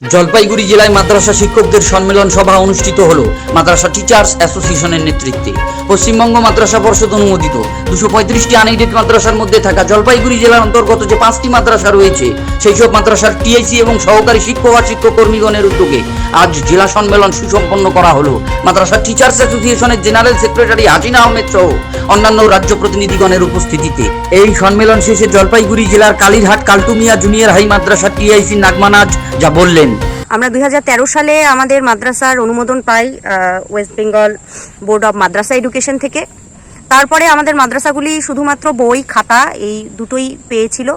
জলপাইগুড়ি জেলায় মাদ্রাসা শিক্ষকদের সম্মেলন সভা অনুষ্ঠিত হলো মাদ্রাসা টিচার্স অ্যাসোসিয়েশনের নেতৃত্বে। পশ্চিমবঙ্গ মাদ্রাসা পর্ষদ অনুমোদিত 235টি আনএইডেড মাদ্রাসার মধ্যে থাকা জলপাইগুড়ি জেলার অন্তর্গত যে 5টি মাদ্রাসা রয়েছে সেই সব মাদ্রাসার টিআইসি এবং সহকারী শিক্ষক আর শিক্ষক কর্মীগণের উদ্যোগে আজ জেলা সম্মেলন সুসম্পন্ন করা হলো। মাদ্রাসা টিচার্স অ্যাসোসিয়েশনের জেনারেল সেক্রেটারি হাসিনা আহমেদ সহ অন্যান্য রাজ্য প্রতিনিধিগণের উপস্থিতিতে এই সম্মেলন শেষে জলপাইগুড়ি জেলার কালীরহাট কালটুমিয়া জুনিয়র হাই মাদ্রাসা টিআইসি নাগমানাজ যা বললেন। আমরা 2013 সালে আমাদের মাদ্রাসার অনুমোদন পাই ওয়েস্ট বেঙ্গল বোর্ড অফ মাদ্রাসা এডুকেশন থেকে। তারপরে আমাদের মাদ্রাসাগুলি শুধুমাত্র বই খাতা এই দুটোই পেয়েছিল।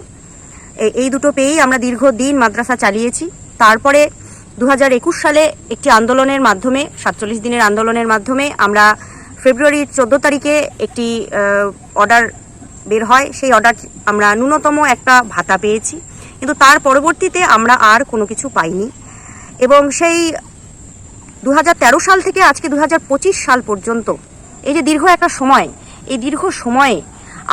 এই দুটো পেয়েই আমরা দীর্ঘদিন মাদ্রাসা চালিয়েছি। তারপরে 2021 সালে একটি আন্দোলনের মাধ্যমে 47 দিনের আন্দোলনের মাধ্যমে আমরা ফেব্রুয়ারির 14 তারিখে একটি অর্ডার বের হয়। সেই অর্ডার আমরা ন্যূনতম একটা ভাতা পেয়েছি, কিন্তু তার পরবর্তীতে আমরা আর কোনো কিছু পাইনি। এবং সেই 2013 সাল থেকে আজকে 2025 সাল পর্যন্ত এই যে দীর্ঘ একটা সময়, এই দীর্ঘ সময়ে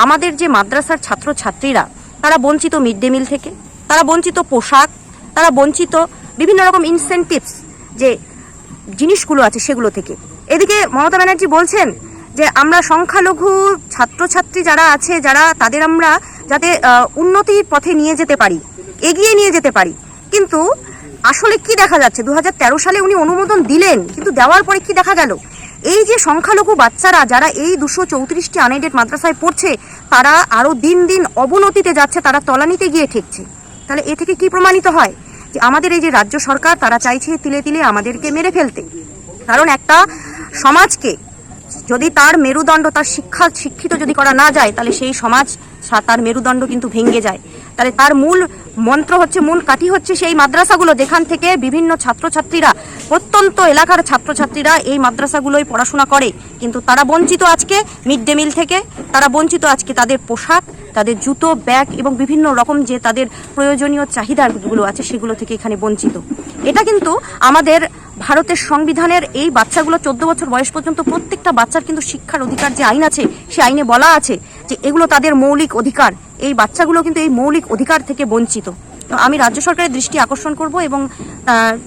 আমাদের যে মাদ্রাসার ছাত্রছাত্রীরা তারা বঞ্চিত মিড ডে মিল থেকে, তারা বঞ্চিত পোশাক, তারা বঞ্চিত বিভিন্ন রকম ইনসেন্টিভস যে জিনিসগুলো আছে সেগুলো থেকে। এদিকে মমতা ব্যানার্জি বলছেন যে আমরা সংখ্যালঘু ছাত্রছাত্রী যারা আছে যারা তাদের আমরা যাতে উন্নতির পথে নিয়ে যেতে পারি, এগিয়ে নিয়ে যেতে পারি। কিন্তু আসলে কি দেখা যাচ্ছে, 2013 সালে উনি অনুমোদন দিলেন, কিন্তু দেওয়ার পরে কি দেখা গেল, এই যে সংখ্যালঘু বাচ্চারা যারা এই 234টি আনএইডেড মাদ্রাসায় পড়ছে তারা আরও দিন দিন অবনতিতে যাচ্ছে, তারা তলানিতে গিয়ে ঠেকছে। তাহলে এ থেকে কি প্রমাণিত হয় যে আমাদের এই যে রাজ্য সরকার তারা চাইছে তিলে তিলে আমাদেরকে মেরে ফেলতে। কারণ একটা সমাজকে যদি তার মেরুদণ্ড, তার শিক্ষিত যদি করা না যায়, তাহলে সেই সমাজ তার মেরুদণ্ড কিন্তু ভেঙে যায়। তাহলে তার মূল মন্ত্র হচ্ছে, মূল কাঠি হচ্ছে সেই মাদ্রাসাগুলো, যেখান থেকে বিভিন্ন ছাত্রছাত্রীরা, প্রত্যন্ত এলাকার ছাত্রছাত্রীরা এই মাদ্রাসাগুলোই পড়াশোনা করে, কিন্তু তারা বঞ্চিত আজকে মিড ডে মিল থেকে, তারা বঞ্চিত আজকে তাদের পোশাক, তাদের জুতো, ব্যাগ এবং বিভিন্ন রকম যে তাদের প্রয়োজনীয় চাহিদাগুলো আছে সেগুলো থেকে এখানে বঞ্চিত। এটা কিন্তু আমাদের ভারতের সংবিধানের এই বাচ্চাগুলো 14 বছর বয়স পর্যন্ত প্রত্যেকটা বাচ্চার কিন্তু শিক্ষার অধিকার যে আইন আছে, সে আইনে বলা আছে যে এগুলো তাদের মৌলিক অধিকার। এই বাচ্চাগুলো কিন্তু এই মৌলিক অধিকার থেকে বঞ্চিত। তো আমি রাজ্য সরকারের দৃষ্টি আকর্ষণ করব এবং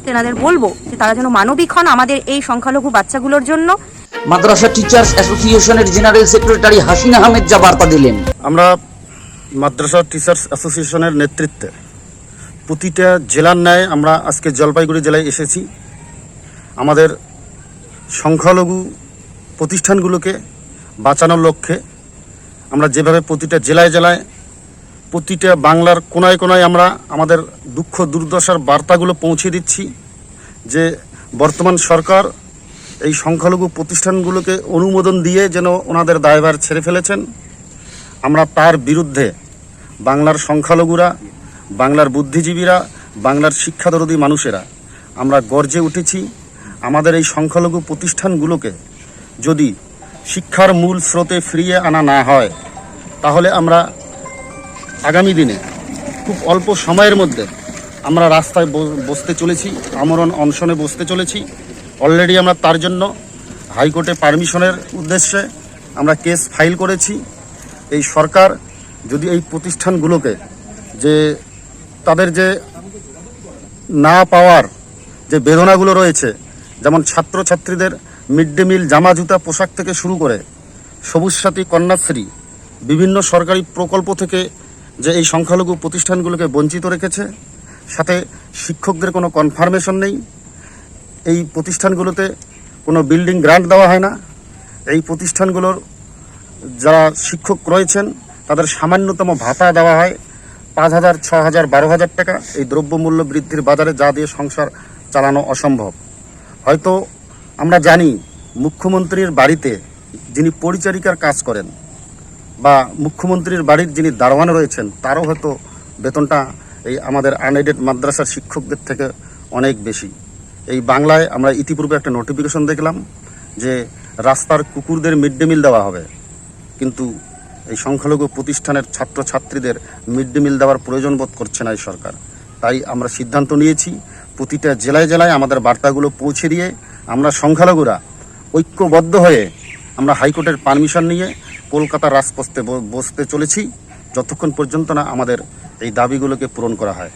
তেনাদের বলবো যে তারা যেন মানবিক হন আমাদের এই সংখ্যালঘু বাচ্চাগুলোর জন্য। মাদ্রাসা টিচার্স অ্যাসোসিয়েশনের জেনারেল সেক্রেটারি হাসিনা আহমেদ যা বার্তা দিলেন। আমরা মাদ্রাসা টিচার্স অ্যাসোসিয়েশনের নেতৃত্বে প্রতিটা জেলার ন্যায় আমরা আজকে জলপাইগুড়ি জেলায় এসেছি। আমাদের সংখ্যালঘু প্রতিষ্ঠানগুলোকে বাঁচানোর লক্ষ্যে আমরা যেভাবে প্রতিটা জেলায় জেলায়, প্রতিটা বাংলার কোনায় কোনায় আমরা আমাদের দুঃখ দুর্দশার বার্তাগুলো পৌঁছে দিচ্ছি যে বর্তমান সরকার এই সংখ্যালঘু প্রতিষ্ঠানগুলোকে অনুমোদন দিয়ে যেন ওনাদের দায়ভার ছেড়ে ফেলেছেন। আমরা তার বিরুদ্ধে বাংলার সংখ্যালঘুরা, বাংলার বুদ্ধিজীবীরা, বাংলার শিক্ষাদরদী মানুষেরা আমরা গর্জে উঠেছি। আমাদের এই সংখ্যালঘু প্রতিষ্ঠানগুলোকে যদি শিক্ষার মূল স্রোতে ফিরিয়ে আনা না হয়, তাহলে আমরা আগামী দিনে খুব অল্প সময়ের মধ্যে আমরা রাস্তায় বসতে চলেছি, আমরণ অনশনে বসতে চলেছি। অলরেডি আমরা তার জন্য হাইকোর্টে পারমিশনের উদ্দেশ্যে আমরা কেস ফাইল করেছি। এই সরকার যদি এই প্রতিষ্ঠানগুলোকে যে তাদের যে না পাওয়ার যে বেদনাগুলো রয়েছে, যেমন ছাত্রছাত্রীদের মিড ডে মিল, জামা জুতা, পোশাক থেকে শুরু করে সবুজ সাথী, কন্যাশ্রী, বিভিন্ন সরকারি প্রকল্প থেকে যে এই সংখ্যালঘু প্রতিষ্ঠানগুলোকে বঞ্চিত রেখেছে, সাথে শিক্ষকদের কোনো কনফার্মেশন নেই, এই প্রতিষ্ঠানগুলোতে কোনো বিল্ডিং গ্রান্ট দেওয়া হয় না, এই প্রতিষ্ঠানগুলোর যারা শিক্ষক রয়েছেন তাদের সামান্যতম ভাতা দেওয়া হয় 5,000, 6,000, 12,000 টাকা। এই দ্রব্যমূল্য বৃদ্ধির বাজারে যা দিয়ে সংসার চালানো অসম্ভব। হয়তো আমরা জানি মুখ্যমন্ত্রীর বাড়িতে যিনি পরিচারিকার কাজ করেন বা মুখ্যমন্ত্রীর বাড়ির যিনি দারোয়ান রয়েছেন তারও হয়তো বেতনটা এই আমাদের আনএইডেড মাদ্রাসার শিক্ষকদের থেকে অনেক বেশি। এই বাংলায় আমরা ইতিপূর্বে একটা নোটিফিকেশন দেখলাম যে রাস্তার কুকুরদের মিড ডে মিল দেওয়া হবে, কিন্তু এই সংখ্যালঘু প্রতিষ্ঠানের ছাত্রছাত্রীদের মিড ডে মিল দেওয়ার প্রয়োজন বোধ করছে না এই সরকার। তাই আমরা সিদ্ধান্ত নিয়েছি প্রতিটা জেলায় জেলায় আমাদের বার্তাগুলো পৌঁছে দিয়ে আমরা সংখ্যালঘুরা ঐক্যবদ্ধ হয়ে আমরা হাইকোর্টের পারমিশন নিয়ে কলকাতার রাজপথে বসতে চলেছি, যতক্ষণ পর্যন্ত না আমাদের এই দাবিগুলোকে পূরণ করা হয়।